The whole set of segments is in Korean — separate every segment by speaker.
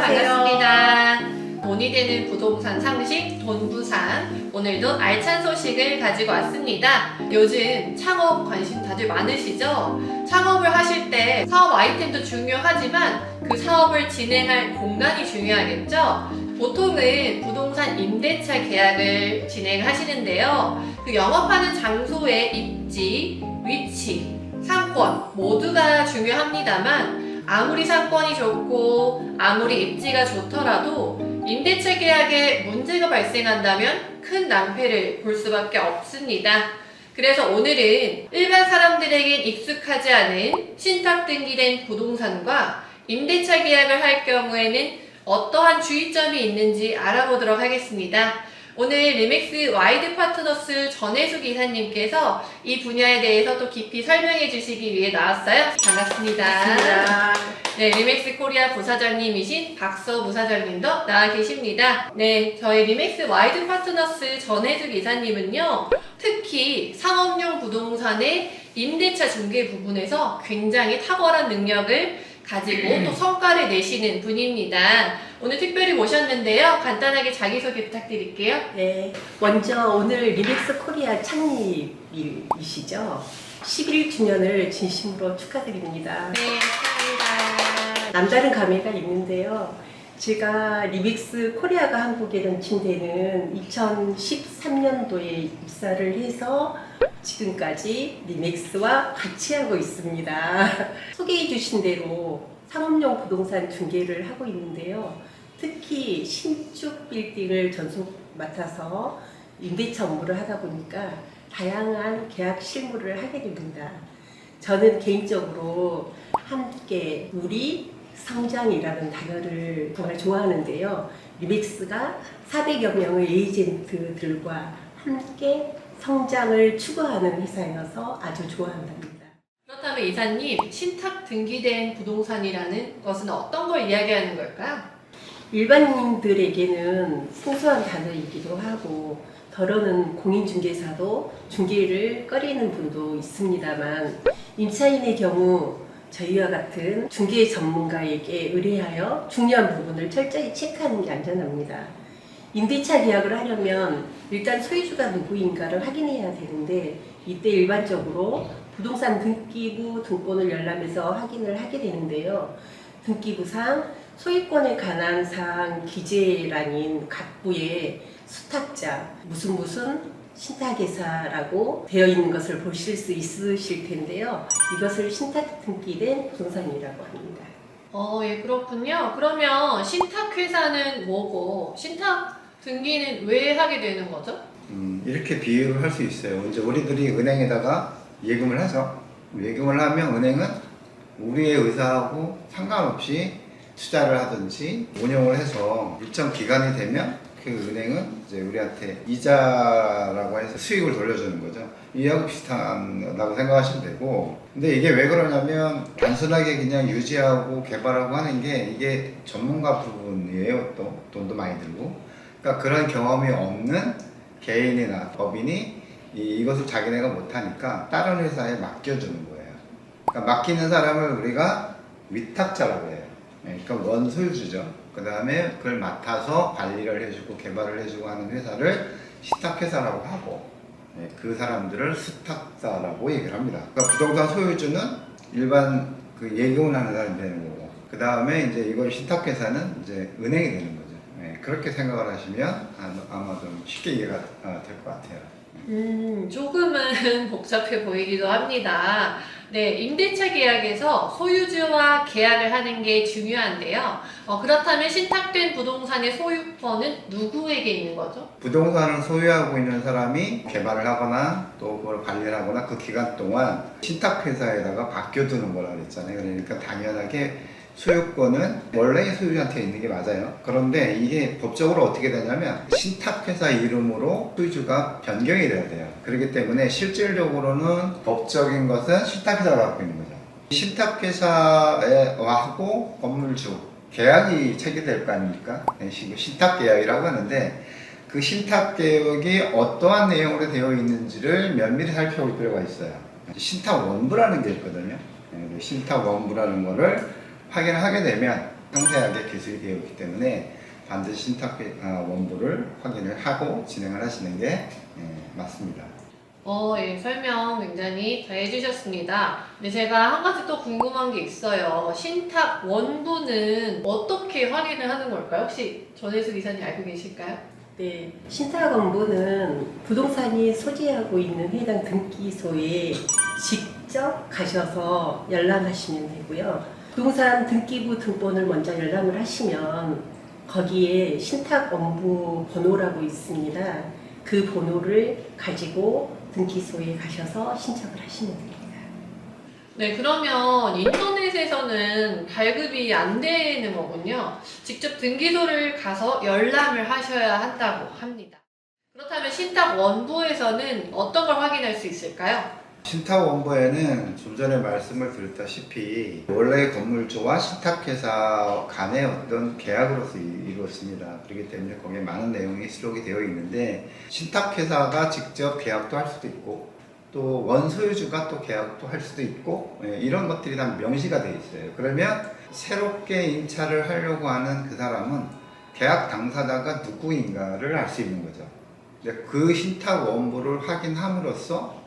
Speaker 1: 안녕하세요.
Speaker 2: 반갑습니다. 돈이 되는 부동산 상식 돈부산, 오늘도 알찬 소식을 가지고 왔습니다. 요즘 창업 관심 다들 많으시죠? 창업을 하실 때 사업 아이템도 중요하지만 그 사업을 진행할 공간이 중요하겠죠? 보통은 부동산 임대차 계약을 진행하시는데요. 그 영업하는 장소의 입지, 위치, 상권 모두가 중요합니다만 아무리 상권이 좋고 아무리 입지가 좋더라도 임대차 계약에 문제가 발생한다면 큰 낭패를 볼 수밖에 없습니다. 그래서 오늘은 일반 사람들에겐 익숙하지 않은 신탁 등기된 부동산과 임대차 계약을 할 경우에는 어떠한 주의점이 있는지 알아보도록 하겠습니다. 오늘 리맥스 와이드 파트너스 전혜숙 이사님께서 이 분야에 대해서 또 깊이 설명해 주시기 위해 나왔어요. 반갑습니다.
Speaker 1: 반갑습니다.
Speaker 2: 네, 리맥스 코리아 부사장님이신 박서 부사장님도 나와 계십니다. 네, 저희 리맥스 와이드 파트너스 전혜숙 이사님은요, 특히 상업용 부동산의 임대차 중개 부분에서 굉장히 탁월한 능력을 가지고 또 성과를 내시는 분입니다. 오늘 특별히 모셨는데요. 간단하게 자기소개 부탁드릴게요.
Speaker 1: 네, 먼저 오늘 리맥스 코리아 창립이시죠? 11주년을 진심으로 축하드립니다.
Speaker 2: 네, 감사합니다.
Speaker 1: 남다른 감회가 있는데요. 제가 리맥스 코리아가 한국에 런칭되는 2013년도에 입사를 해서 지금까지 리맥스와 같이 하고 있습니다. 소개해 주신 대로 상업용 부동산 중개를 하고 있는데요. 특히 신축 빌딩을 전속 맡아서 임대차 업무를 하다 보니까 다양한 계약 실무를 하게 됩니다. 저는 개인적으로 함께 우리 성장이라는 단어를 정말 좋아하는데요. 리맥스가 400여 명의 에이전트들과 함께 성장을 추구하는 회사여서 아주 좋아한답니다.
Speaker 2: 그렇다면 이사님, 신탁 등기된 부동산이라는 것은 어떤 걸 이야기하는 걸까요?
Speaker 1: 일반인들에게는 생소한 단어이기도 하고 더러는 공인중개사도 중개를 꺼리는 분도 있습니다만 임차인의 경우 저희와 같은 중개 전문가에게 의뢰하여 중요한 부분을 철저히 체크하는 게 안전합니다. 임대차 계약을 하려면 일단 소유주가 누구인가를 확인해야 되는데 이때 일반적으로 부동산 등기부 등본을 열람해서 확인을 하게 되는데요. 등기부상 소유권에 관한 사항 기재란인 갑부에 수탁자 무슨 신탁회사라고 되어 있는 것을 보실 수 있으실 텐데요. 이것을 신탁 등기된 부동산이라고 합니다.
Speaker 2: 예, 그렇군요. 그러면 신탁회사는 뭐고, 신탁 등기는 왜 하게 되는 거죠?
Speaker 3: 이렇게 비유를 할 수 있어요. 이제 우리들이 은행에다가 예금을 하죠. 예금을 하면 은행은 우리의 의사하고 상관없이 투자를 하든지 운용을 해서 일정 기간이 되면 그 은행은 이제 우리한테 이자라고 해서 수익을 돌려주는 거죠. 이하고 비슷하다고 생각하시면 되고, 근데 이게 왜 그러냐면 단순하게 그냥 유지하고 개발하고 하는 게 이게 전문가 부분이에요. 또 돈도 많이 들고, 그러니까 그런 경험이 없는 개인이나 법인이 이것을 자기네가 못하니까 다른 회사에 맡겨주는 거예요. 그러니까 맡기는 사람을 우리가 위탁자라고 해요. 그러니까 원소유주죠. 그 다음에 그걸 맡아서 관리를 해주고 개발을 해주고 하는 회사를 신탁회사라고 하고, 그 사람들을 수탁사라고 얘기를 합니다. 그러니까 부동산 소유주는 일반 그 예금을 하는 사람이 되는 거고, 그 다음에 이제 이걸 신탁회사는 이제 은행이 되는 거죠. 그렇게 생각을 하시면 아마 좀 쉽게 이해가 될 것 같아요.
Speaker 2: 조금은 복잡해 보이기도 합니다. 네, 임대차 계약에서 소유주와 계약을 하는 게 중요한데요. 그렇다면 신탁된 부동산의 소유권은 누구에게 있는 거죠?
Speaker 3: 부동산을 소유하고 있는 사람이 개발을 하거나 또 그걸 관리를 하거나 그 기간 동안 신탁회사에다가 맡겨두는 거라고 했잖아요. 그러니까 당연하게 소유권은 원래의 소유주한테 있는 게 맞아요. 그런데 이게 법적으로 어떻게 되냐면 신탁회사 이름으로 소유주가 변경이 돼야 돼요. 그렇기 때문에 실질적으로는 법적인 것은 신탁회사가 갖고 있는 거죠. 신탁회사하고 건물주 계약이 체결될 거 아닙니까? 신탁계약이라고 하는데 그 신탁계약이 어떠한 내용으로 되어 있는지를 면밀히 살펴볼 필요가 있어요. 신탁원부라는 게 있거든요. 신탁원부라는 거를 확인을 하게 되면 상세하게 기술이 되어 있기 때문에 반드시 신탁 원부를 확인을 하고 진행을 하시는 게 맞습니다.
Speaker 2: 예, 설명 굉장히 잘 해주셨습니다. 근데 제가 한 가지 또 궁금한 게 있어요. 신탁 원부는 어떻게 확인을 하는 걸까요? 혹시 전혜수 이사님 알고 계실까요?
Speaker 1: 네, 신탁원부는 부동산이 소지하고 있는 해당 등기소에 직접 가셔서 열람하시면 되고요. 부동산 등기부 등본을 먼저 열람을 하시면 거기에 신탁원부 번호라고 있습니다. 그 번호를 가지고 등기소에 가셔서 신청을 하시면 됩니다.
Speaker 2: 네, 그러면 인터넷에서는 발급이 안 되는 거군요. 직접 등기소를 가서 열람을 하셔야 한다고 합니다. 그렇다면 신탁 원부에서는 어떤 걸 확인할 수 있을까요?
Speaker 3: 신탁 원부에는 좀 전에 말씀을 드렸다시피 원래 건물주와 신탁회사 간의 어떤 계약으로서 이루어집니다. 그렇기 때문에 거기에 많은 내용이 수록이 되어 있는데 신탁회사가 직접 계약도 할 수도 있고 또 원소유주가 또 계약도 할 수도 있고 이런 것들이 다 명시가 되어 있어요. 그러면 새롭게 임차를 하려고 하는 그 사람은 계약 당사자가 누구인가를 알 수 있는 거죠. 그 신탁 원부를 확인함으로써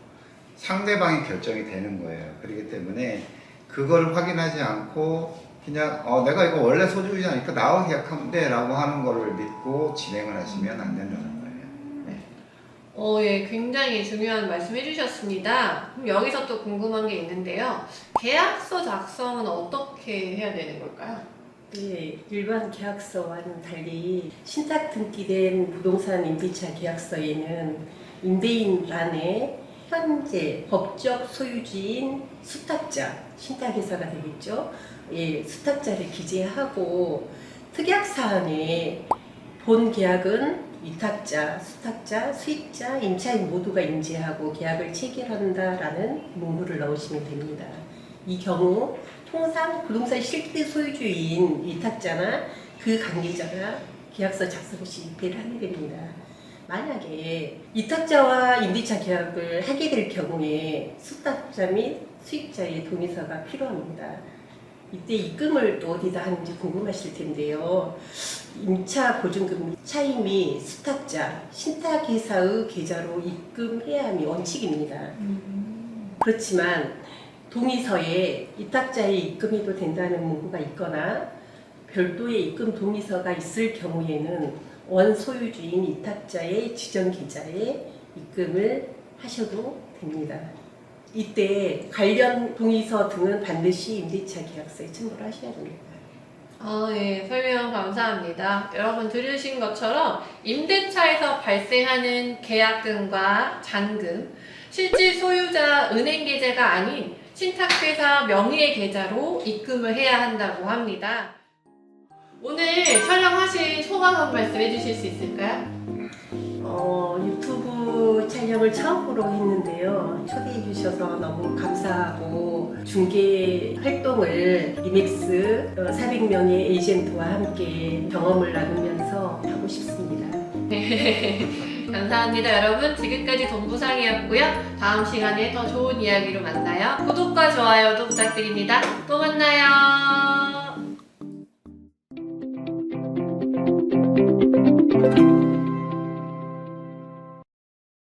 Speaker 3: 상대방이 결정이 되는 거예요. 그렇기 때문에 그걸 확인하지 않고 그냥 내가 이거 원래 소유주니까 나와 계약하면 돼 라고 하는 거를 믿고 진행을 하시면 안 된다는 거예요. 네.
Speaker 2: 예, 굉장히 중요한 말씀 해주셨습니다. 그럼 여기서 또 궁금한 게 있는데요. 계약서 작성은 어떻게 해야 되는 걸까요?
Speaker 1: 네, 일반 계약서와는 달리 신탁 등기된 부동산 임대차 계약서에는 임대인란에 현재 법적 소유주인 수탁자, 신탁회사가 되겠죠. 예, 수탁자를 기재하고 특약사항에 본 계약은 위탁자, 수탁자, 수입자, 임차인 모두가 인지하고 계약을 체결한다라는 문구를 넣으시면 됩니다. 이 경우 통상 부동산 실제 소유주인 위탁자나 그 관계자가 계약서 작성 시 입회를 하게 됩니다. 만약에 위탁자와 임대차 계약을 하게 될 경우에 수탁자 및 수입자의 동의서가 필요합니다. 이때 입금을 또 어디다 하는지 궁금하실 텐데요. 임차 보증금 차임이 수탁자, 신탁회사의 계좌로 입금해야 함이 원칙입니다. 그렇지만 동의서에 위탁자의 입금해도 된다는 문구가 있거나 별도의 입금 동의서가 있을 경우에는 원소유주인 위탁자의 지정 계좌에 입금을 하셔도 됩니다. 이때 관련 동의서 등은 반드시 임대차 계약서에 첨부를 하셔야 됩니다.
Speaker 2: 예, 설명 감사합니다. 여러분 들으신 것처럼 임대차에서 발생하는 계약금과 잔금, 실질 소유자 은행 계좌가 아닌 신탁회사 명의의 계좌로 입금을 해야 한다고 합니다. 오늘 촬영하신 소감 한 말씀 해주실 수 있을까요?
Speaker 1: 유튜브 촬영을 처음으로 했는데요. 초대해 주셔서 너무 감사하고 중개 활동을 리맥스 400명의 에이전트와 함께 경험을 나누면서 하고 싶습니다.
Speaker 2: 감사합니다. 여러분 지금까지 동부상이었고요. 다음 시간에 더 좋은 이야기로 만나요. 구독과 좋아요도 부탁드립니다. 또 만나요.